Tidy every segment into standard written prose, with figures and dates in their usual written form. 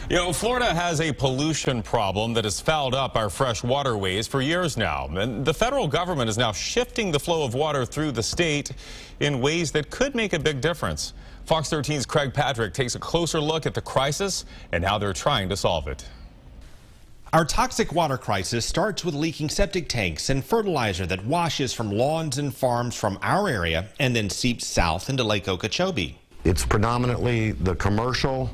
Florida has a pollution problem that has fouled up our fresh waterways for years now. And the federal government is now shifting the flow of water through the state in ways that could make a big difference. Fox 13's Craig Patrick takes a closer look at the crisis and how they're trying to solve it. Our toxic water crisis starts with leaking septic tanks and fertilizer that washes from lawns and farms from our area and then seeps south into Lake Okeechobee. It's predominantly the commercial,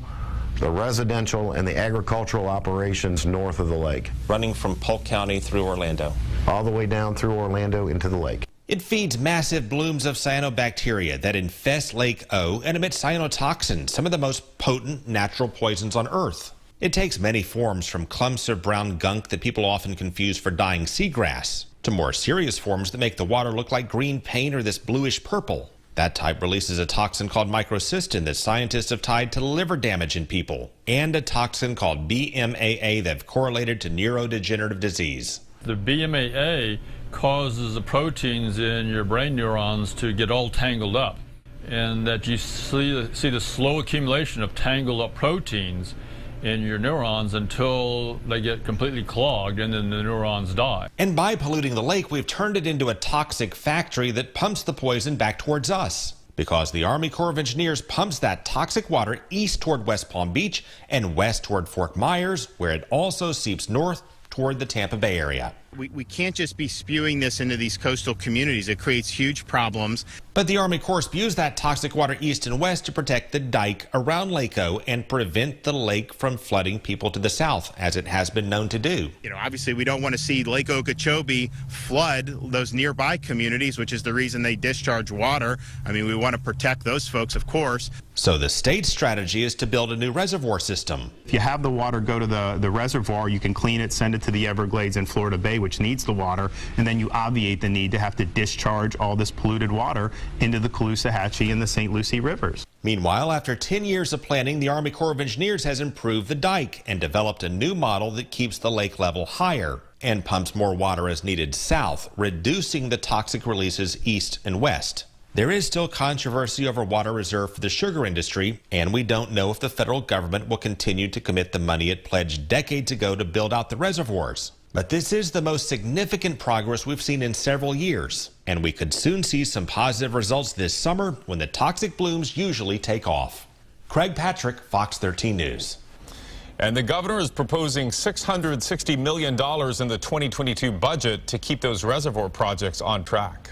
the residential, and the agricultural operations north of the lake. Running from Polk County through Orlando. All the way down through Orlando into the lake. It feeds massive blooms of cyanobacteria that infest Lake O and emit cyanotoxins, some of the most potent natural poisons on Earth. It takes many forms, from clumps of brown gunk that people often confuse for dying seagrass, to more serious forms that make the water look like green paint or this bluish-purple. That type releases a toxin called Microcystin that scientists have tied to liver damage in people, and a toxin called BMAA that have correlated to neuro-degenerative disease. The BMAA causes the proteins in your brain neurons to get all tangled up, and that you see the slow accumulation of tangled up proteins in your neurons until they get completely clogged and then the neurons die. And by polluting the lake, we've turned it into a toxic factory that pumps the poison back towards us. Because the Army Corps of Engineers pumps that toxic water east toward West Palm Beach and west toward Fort Myers, where it also seeps north toward the Tampa Bay area. We can't just be spewing this into these coastal communities. It creates huge problems. But the Army Corps spews that toxic water east and west to protect the dike around Lake O and prevent the lake from flooding people to the south, as it has been known to do. Obviously we don't want to see Lake Okeechobee flood those nearby communities, which is the reason they discharge water. We want to protect those folks, of course. So the state's strategy is to build a new reservoir system. If you have the water go to the reservoir, you can clean it, send it to the Everglades and Florida Bay, which needs the water, and then you obviate the need to have to discharge all this polluted water into the Caloosahatchee and the St. Lucie rivers. Meanwhile, after 10 years of planning, the Army Corps of Engineers has improved the dike and developed a new model that keeps the lake level higher and pumps more water as needed south, reducing the toxic releases east and west. There is still controversy over water reserve for the sugar industry, and we don't know if the federal government will continue to commit the money it pledged decades ago to build out the reservoirs. But this is the most significant progress we've seen in several years, and we could soon see some positive results this summer when the toxic blooms usually take off. Craig Patrick, Fox 13 News. And the governor is proposing $660 million in the 2022 budget to keep those reservoir projects on track.